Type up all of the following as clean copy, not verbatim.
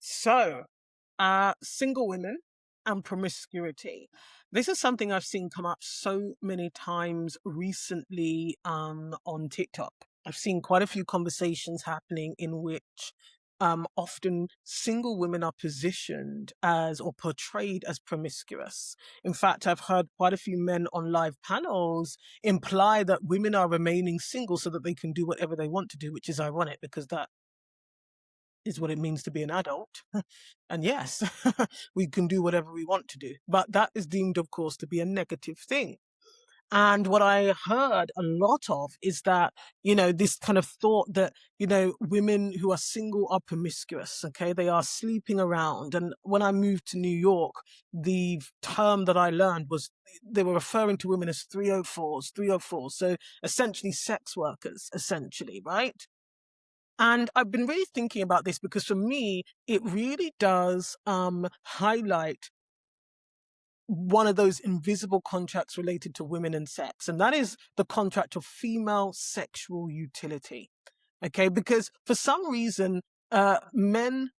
So, single women and promiscuity. This is something I've seen come up so many times recently on TikTok. I've seen quite a few conversations happening in which often single women are positioned as or portrayed as promiscuous. In fact, I've heard quite a few men on live panels imply that women are remaining single so that they can do whatever they want to do, which is ironic because that is what it means to be an adult. And yes, we can do whatever we want to do. But that is deemed, of course, to be a negative thing. And what I heard a lot of is that, this kind of thought that, women who are single are promiscuous. Okay. They are sleeping around. And when I moved to New York, the term that I learned was they were referring to women as 304s, 304s. So essentially sex workers, essentially, right? And I've been really thinking about this because for me, it really does highlight one of those invisible contracts related to women and sex. And that is the contract of female sexual utility. Okay, because for some reason, men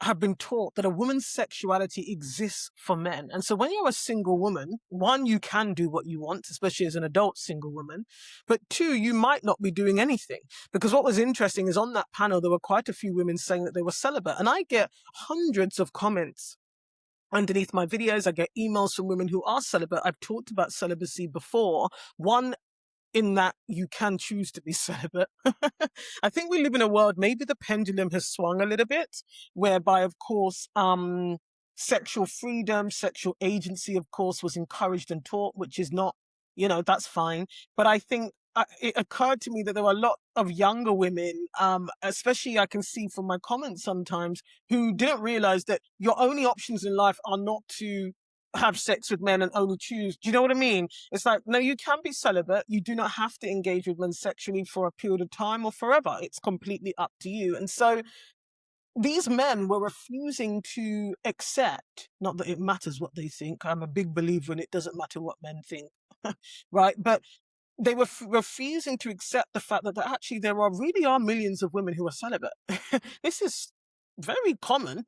have been taught that a woman's sexuality exists for men. And so when you're a single woman, one, you can do what you want, especially as an adult single woman. But two, you might not be doing anything. Because what was interesting is on that panel, there were quite a few women saying that they were celibate. And I get hundreds of comments underneath my videos. I get emails from women who are celibate. I've talked about celibacy before. One, in that you can choose to be celibate. I think we live in a world, maybe the pendulum has swung a little bit, whereby, of course, sexual freedom, sexual agency, of course, was encouraged and taught, which is not, that's fine. But I think it occurred to me that there were a lot of younger women, especially I can see from my comments sometimes, who didn't realize that your only options in life are not to have sex with men and only choose. Do you know what I mean? It's like, no, you can be celibate. You do not have to engage with men sexually for a period of time or forever. It's completely up to you. And so these men were refusing to accept, not that it matters what they think. I'm a big believer in it doesn't matter what men think, right? But they were refusing to accept the fact that actually there really are millions of women who are celibate. This is very common,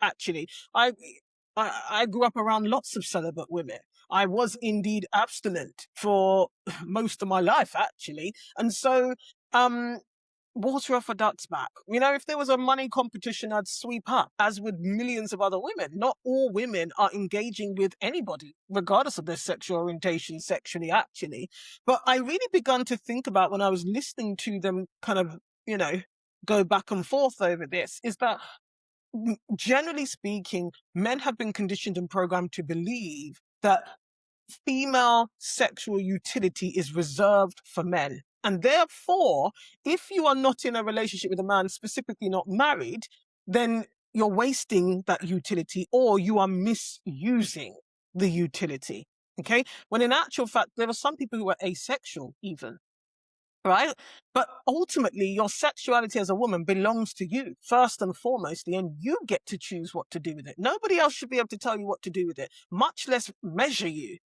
actually. I grew up around lots of celibate women. I was indeed abstinent for most of my life, actually. And so, water off a duck's back. If there was a money competition, I'd sweep up, as with millions of other women. Not all women are engaging with anybody, regardless of their sexual orientation, sexually, actually. But I really began to think about when I was listening to them kind of, go back and forth over this, is that generally speaking, men have been conditioned and programmed to believe that female sexual utility is reserved for men. And therefore, if you are not in a relationship with a man, specifically not married, then you're wasting that utility or you are misusing the utility. Okay. When in actual fact, there are some people who are asexual even. Right? But ultimately, your sexuality as a woman belongs to you, first and foremostly, and you get to choose what to do with it. Nobody else should be able to tell you what to do with it, much less measure you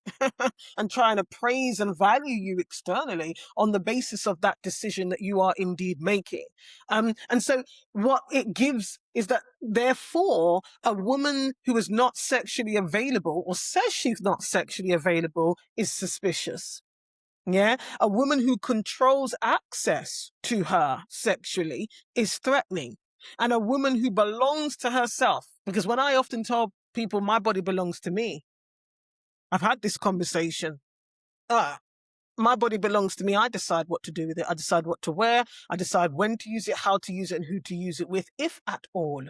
and try and appraise and value you externally on the basis of that decision that you are indeed making. And so what it gives is that, therefore, a woman who is not sexually available or says she's not sexually available is suspicious. Yeah. A woman who controls access to her sexually is threatening. And a woman who belongs to herself, because when I often tell people my body belongs to me, I've had this conversation. My body belongs to me. I decide what to do with it. I decide what to wear. I decide when to use it, how to use it, and who to use it with, if at all.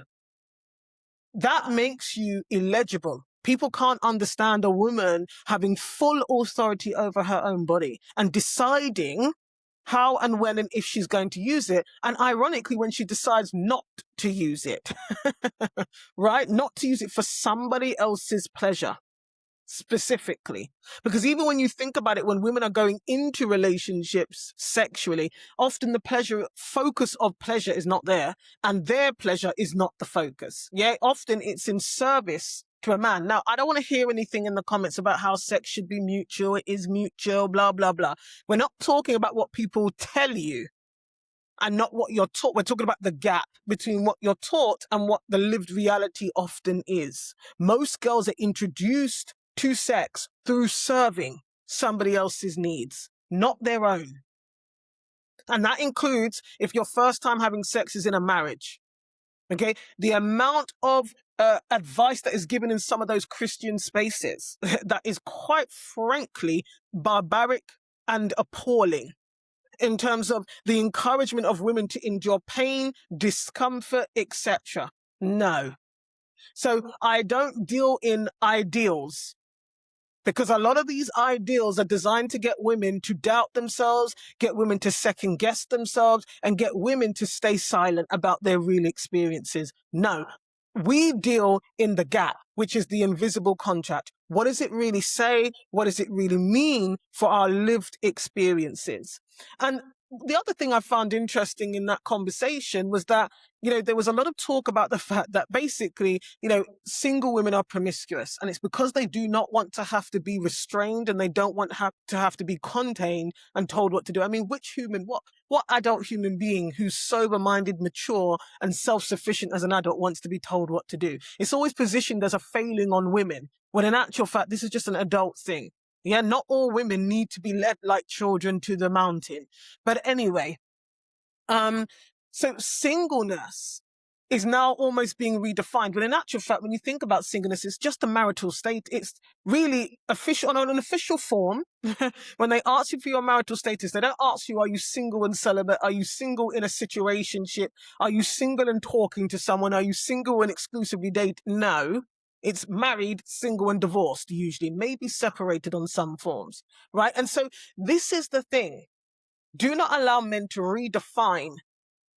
That makes you illegible. People can't understand a woman having full authority over her own body and deciding how and when and if she's going to use it. And ironically, when she decides not to use it, right? Not to use it for somebody else's pleasure. Specifically, because even when you think about it, when women are going into relationships sexually, often the focus of pleasure is not there, and their pleasure is not the focus. Yeah, often it's in service to a man. Now, I don't want to hear anything in the comments about how sex should be mutual, it is mutual, blah, blah, blah. We're not talking about what people tell you. and not what you're taught. We're talking about the gap between what you're taught and what the lived reality often is. Most girls are introduced to sex through serving somebody else's needs, not their own. And that includes if your first time having sex is in a marriage. Okay, the amount of advice that is given in some of those Christian spaces that is quite frankly barbaric and appalling in terms of the encouragement of women to endure pain, discomfort, etc. No. So I don't deal in ideals, because a lot of these ideals are designed to get women to doubt themselves, get women to second guess themselves, and get women to stay silent about their real experiences. No, we deal in the gap, which is the invisible contract. What does it really say? What does it really mean for our lived experiences? And the other thing I found interesting in that conversation was that, there was a lot of talk about the fact that basically, single women are promiscuous, and it's because they do not want to have to be restrained and they don't want to have to be contained and told what to do. I mean, what adult human being who's sober-minded, mature, and self-sufficient as an adult wants to be told what to do? It's always positioned as a failing on women, when in actual fact, this is just an adult thing. Yeah, not all women need to be led like children to the mountain. But anyway, so singleness is now almost being redefined. When in actual fact, when you think about singleness, it's just a marital state. It's really official, on an official form. When they ask you for your marital status, they don't ask you, are you single and celibate? Are you single in a situationship? Are you single and talking to someone? Are you single and exclusively date? No. It's married, single, and divorced, usually, maybe separated on some forms, right? And so this is the thing. Do not allow men to redefine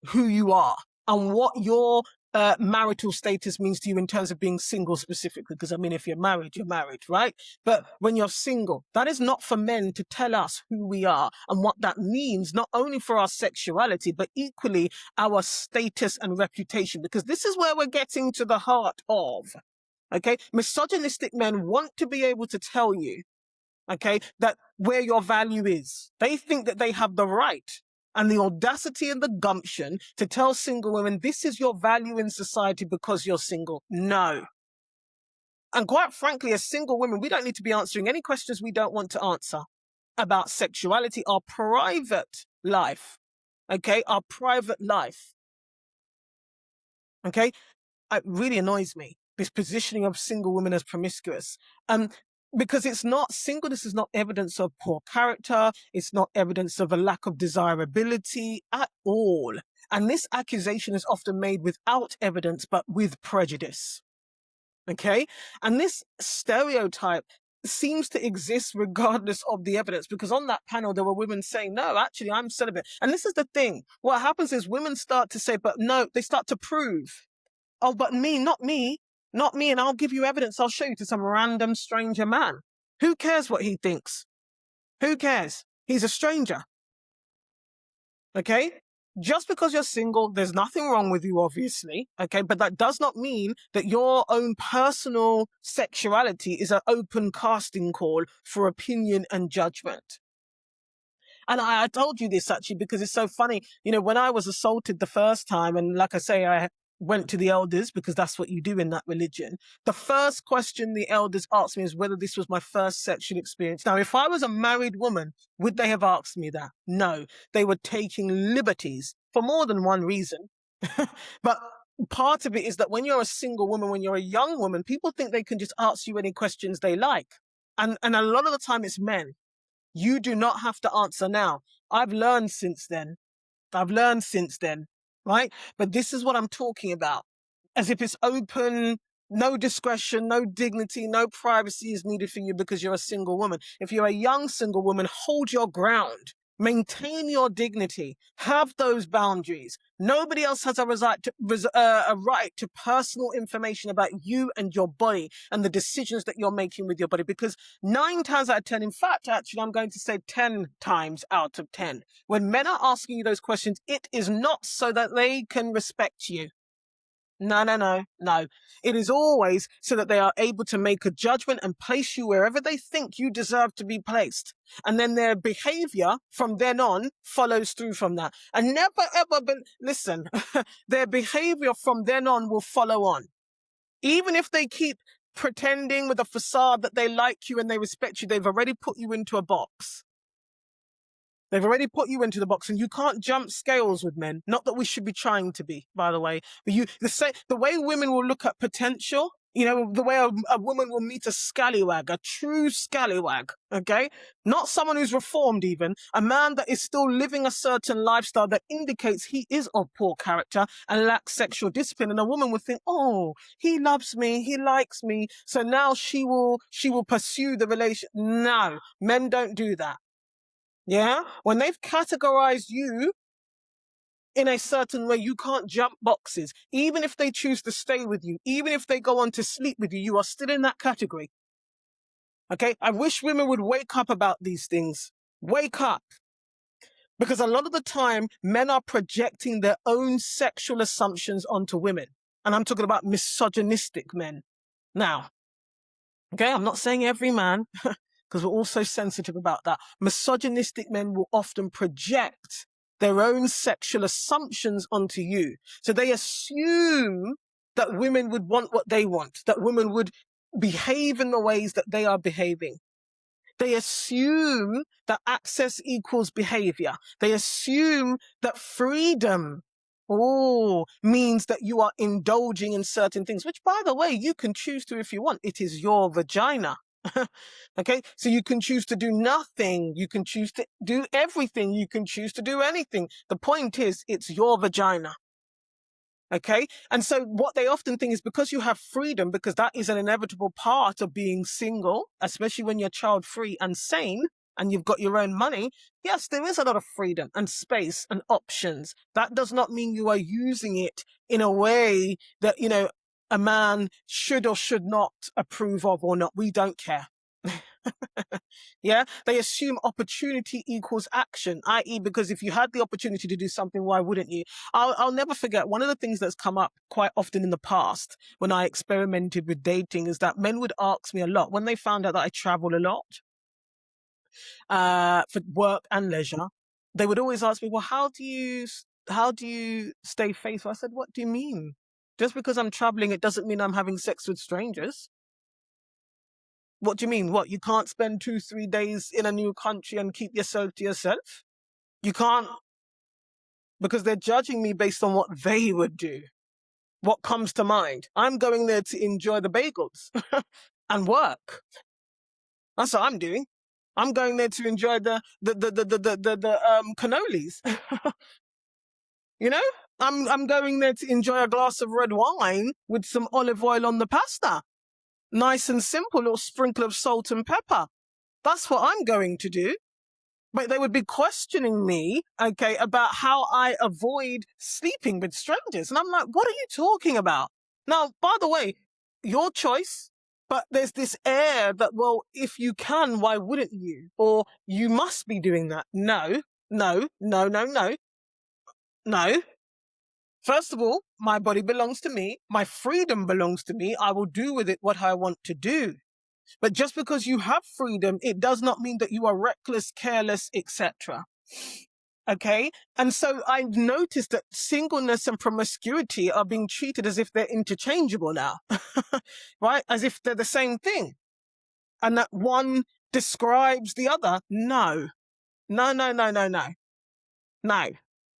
who you are and what your marital status means to you in terms of being single specifically. Because, I mean, if you're married, right? But when you're single, that is not for men to tell us who we are and what that means, not only for our sexuality, but equally our status and reputation. Because this is where we're getting to the heart of. Okay, misogynistic men want to be able to tell you, okay, that where your value is. They think that they have the right and the audacity and the gumption to tell single women, this is your value in society because you're single. No. And quite frankly, as single women, we don't need to be answering any questions we don't want to answer about sexuality, our private life. Okay, our private life. Okay, it really annoys me, this positioning of single women as promiscuous. Because singleness is not evidence of poor character. It's not evidence of a lack of desirability at all. And this accusation is often made without evidence, but with prejudice. Okay? And this stereotype seems to exist regardless of the evidence, because on that panel, there were women saying, no, actually, I'm celibate. And this is the thing. What happens is women start to say, but no, they start to prove. Oh, but not me, and I'll give you evidence. I'll show you to some random stranger man. Who cares what he thinks? Who cares? He's a stranger. Okay? Just because you're single, there's nothing wrong with you, obviously. Okay? But that does not mean that your own personal sexuality is an open casting call for opinion and judgment. And I told you this actually because it's so funny. When I was assaulted the first time, and like I say, I went to the elders because that's what you do in that religion. The first question the elders asked me is whether this was my first sexual experience. Now, if I was a married woman, would they have asked me that? No, they were taking liberties for more than one reason. But part of it is that when you're a single woman, when you're a young woman, people think they can just ask you any questions they like. And a lot of the time it's men. You do not have to answer now. I've learned since then, right? But this is what I'm talking about. As if it's open, no discretion, no dignity, no privacy is needed for you because you're a single woman. If you're a young single woman, hold your ground. Maintain your dignity. Have those boundaries. Nobody else has a right to personal information about you and your body and the decisions that you're making with your body. Because 9 times out of 10, in fact, actually, I'm going to say 10 times out of 10, when men are asking you those questions, it is not so that they can respect you. No, no, no, no. It is always so that they are able to make a judgment and place you wherever they think you deserve to be placed. And then their behavior from then on follows through from that. And never ever been, listen, their behavior from then on will follow on. Even if they keep pretending with a facade that they like you and they respect you, they've already put you into a box. They've already put you into the box, and you can't jump scales with men. Not that we should be trying to be, by the way. But the way women will look at potential, the way a woman will meet a scallywag, a true scallywag, okay? Not someone who's reformed even, a man that is still living a certain lifestyle that indicates he is of poor character and lacks sexual discipline. And a woman would think, oh, he loves me, he likes me, so now she will pursue the relation. No, men don't do that. Yeah? When they've categorized you in a certain way, you can't jump boxes. Even if they choose to stay with you, even if they go on to sleep with you, you are still in that category. Okay? I wish women would wake up about these things. Wake up. Because a lot of the time, men are projecting their own sexual assumptions onto women. And I'm talking about misogynistic men. Now, okay, I'm not saying every man, because we're also sensitive about that. Misogynistic men will often project their own sexual assumptions onto you. So they assume that women would want what they want, that women would behave in the ways that they are behaving. They assume that access equals behavior. They assume that freedom means that you are indulging in certain things, which, by the way, you can choose to if you want. It is your vagina. Okay, so you can choose to do nothing. You can choose to do everything. You can choose to do anything. The point is, it's your vagina. Okay, and so what they often think is because you have freedom, because that is an inevitable part of being single, especially when you're child free and sane and you've got your own money. Yes, there is a lot of freedom and space and options. That does not mean you are using it in a way that, a man should or should not approve of or not. We don't care. Yeah, they assume opportunity equals action, i.e. because if you had the opportunity to do something, why wouldn't you? I'll never forget, one of the things that's come up quite often in the past when I experimented with dating is that men would ask me a lot when they found out that I travel a lot for work and leisure. They would always ask me, well, how do you stay faithful? I said, what do you mean? Just because I'm traveling, it doesn't mean I'm having sex with strangers. What do you mean? What, you can't spend 2-3 days in a new country and keep yourself to yourself? You can't, because they're judging me based on what they would do. What comes to mind? I'm going there to enjoy the bagels and work. That's what I'm doing. I'm going there to enjoy the cannolis. I'm going there to enjoy a glass of red wine with some olive oil on the pasta. Nice and simple, little sprinkle of salt and pepper. That's what I'm going to do. But they would be questioning me, okay, about how I avoid sleeping with strangers. And I'm like, what are you talking about? Now, by the way, your choice, but there's this air that, well, if you can, why wouldn't you? Or you must be doing that. No, no, no, no, no, no. First of all, my body belongs to me. My freedom belongs to me. I will do with it what I want to do. But just because you have freedom, it does not mean that you are reckless, careless, etc. Okay? And so I've noticed that singleness and promiscuity are being treated as if they're interchangeable now, right? As if they're the same thing. And that one describes the other. No. No, no, no, no, no. No.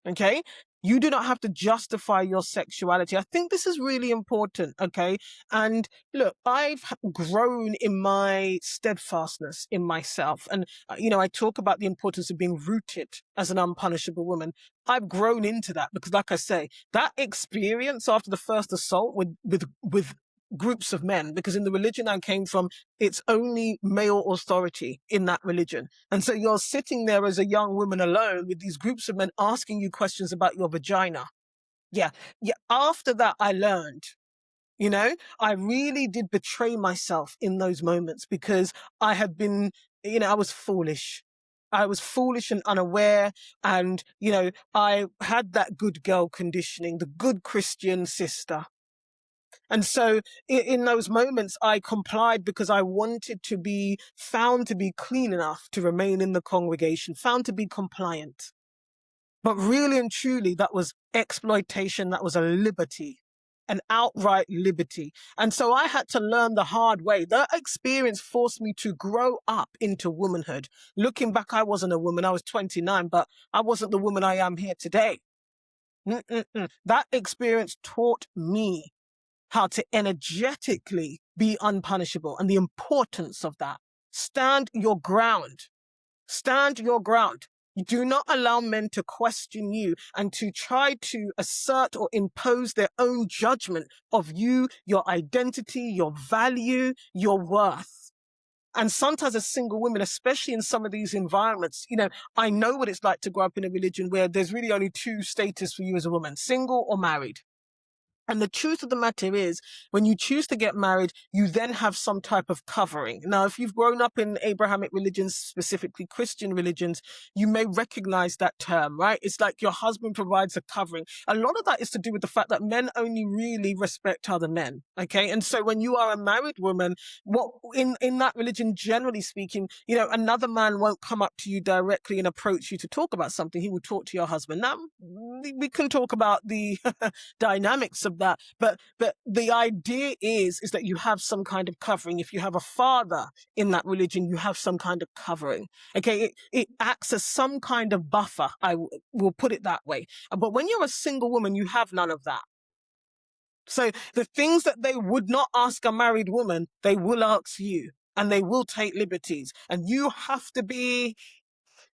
Okay? You do not have to justify your sexuality. I think this is really important, okay? And look, I've grown in my steadfastness in myself. And, I talk about the importance of being rooted as an unpunishable woman. I've grown into that because, like I say, that experience after the first assault with groups of men, because in the religion I came from, it's only male authority in that religion. And so you're sitting there as a young woman alone with these groups of men asking you questions about your vagina. Yeah. After that, I learned, I really did betray myself in those moments because I had been, I was foolish. I was foolish and unaware. And, I had that good girl conditioning, the good Christian sister. And so in those moments, I complied because I wanted to be found to be clean enough to remain in the congregation, found to be compliant. But really and truly, that was exploitation. That was a liberty, an outright liberty. And so I had to learn the hard way. That experience forced me to grow up into womanhood. Looking back, I wasn't a woman. I was 29, but I wasn't the woman I am here today. That experience taught me how to energetically be unpunishable and the importance of that. Stand your ground. Stand your ground. You do not allow men to question you and to try to assert or impose their own judgment of you, your identity, your value, your worth. And sometimes as single women, especially in some of these environments, I know what it's like to grow up in a religion where there's really only two status for you as a woman, single or married. And the truth of the matter is, when you choose to get married, you then have some type of covering. Now, if you've grown up in Abrahamic religions, specifically Christian religions, you may recognize that term, right? It's like your husband provides a covering. A lot of that is to do with the fact that men only really respect other men, okay? And so when you are a married woman, what in that religion, generally speaking, another man won't come up to you directly and approach you to talk about something. He will talk to your husband. Now, we can talk about the dynamics of that, but the idea is that you have some kind of covering. If you have a father in that religion, you have some kind of covering. Okay, it acts as some kind of buffer. I will put it that way. But when you're a single woman, you have none of that. So the things that they would not ask a married woman, they will ask you, and they will take liberties, and you have to be.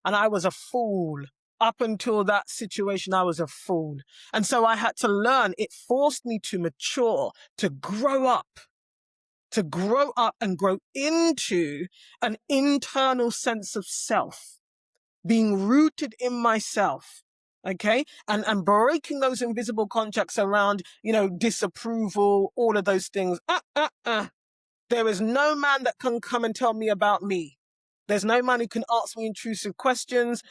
And I was a fool. Up until that situation, I was a fool. And so I had to learn. It forced me to mature, to grow up and grow into an internal sense of self, being rooted in myself. Okay. And breaking those invisible contracts around, disapproval, all of those things. There is no man that can come and tell me about me. There's no man who can ask me intrusive questions.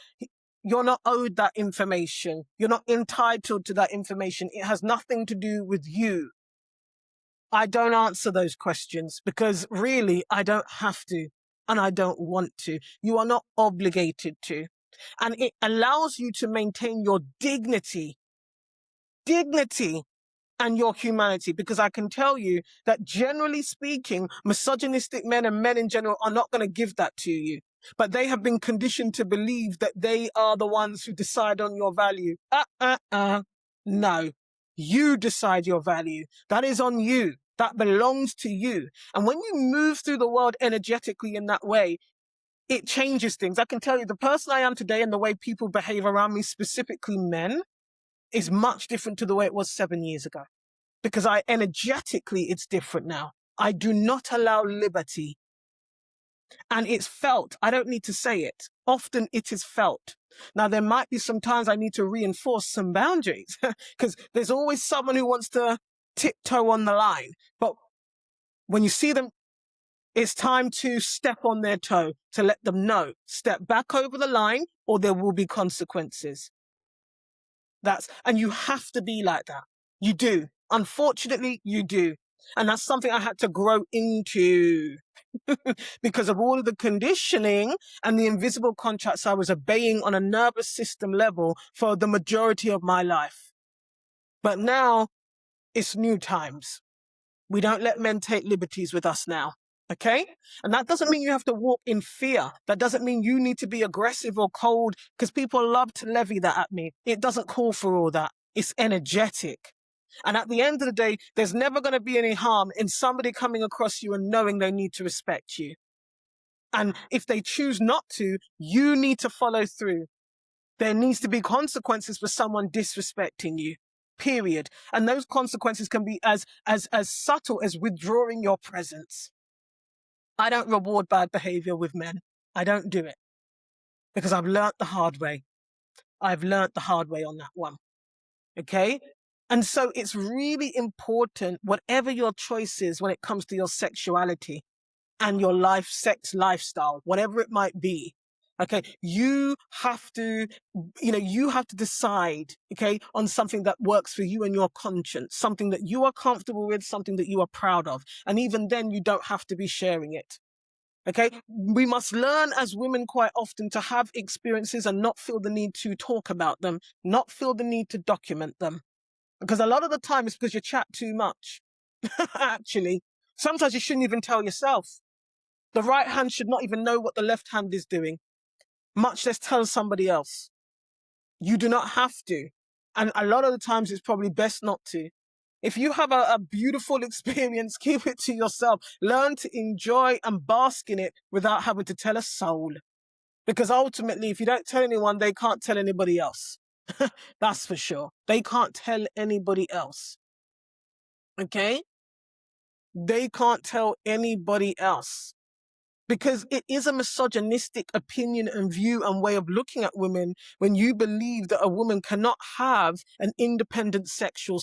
You're not owed that information. You're not entitled to that information. It has nothing to do with you. I don't answer those questions because really I don't have to and I don't want to. You are not obligated to. And it allows you to maintain your dignity and your humanity, because I can tell you that generally speaking, misogynistic men and men in general are not going to give that to you. But they have been conditioned to believe that they are the ones who decide on your value. No, you decide your value. That is on you. That belongs to you. And when you move through the world energetically in that way, it changes things. I can tell you the person I am today and the way people behave around me, specifically men, is much different to the way it was 7 years ago. Because energetically, it's different now. I do not allow liberty. And it's felt. I don't need to say it. Often it is felt. Now, there might be some times I need to reinforce some boundaries because there's always someone who wants to tiptoe on the line. But when you see them, it's time to step on their toe to let them know, step back over the line or there will be consequences. And you have to be like that. You do. Unfortunately, you do. And that's something I had to grow into because of all of the conditioning and the invisible contracts I was obeying on a nervous system level for the majority of my life. But now it's new times. We don't let men take liberties with us now. Okay? And that doesn't mean you have to walk in fear. That doesn't mean you need to be aggressive or cold, because people love to levy that at me. It doesn't call for all that. It's energetic. And at the end of the day, there's never going to be any harm in somebody coming across you and knowing they need to respect you. And if they choose not to, you need to follow through. There needs to be consequences for someone disrespecting you, period. And those consequences can be as subtle as withdrawing your presence. I don't reward bad behavior with men. I don't do it because I've learnt the hard way. I've learnt the hard way on that one. Okay? And so it's really important, whatever your choice is when it comes to your sexuality and your sex lifestyle, whatever it might be, Okay, you have to, you have to decide, okay, on something that works for you and your conscience, something that you are comfortable with, something that you are proud of. And even then, you don't have to be sharing it. Okay, we must learn as women quite often to have experiences and not feel the need to talk about them, not feel the need to document them. Because a lot of the time it's because you chat too much. Actually, sometimes you shouldn't even tell yourself. The right hand should not even know what the left hand is doing, much less tell somebody else. You do not have to. And a lot of the times it's probably best not to. If you have a beautiful experience, keep it to yourself. Learn to enjoy and bask in it without having to tell a soul. Because ultimately, if you don't tell anyone, they can't tell anybody else. That's for sure. They can't tell anybody else. Okay? They can't tell anybody else. Because it is a misogynistic opinion and view and way of looking at women when you believe that a woman cannot have an independent sexual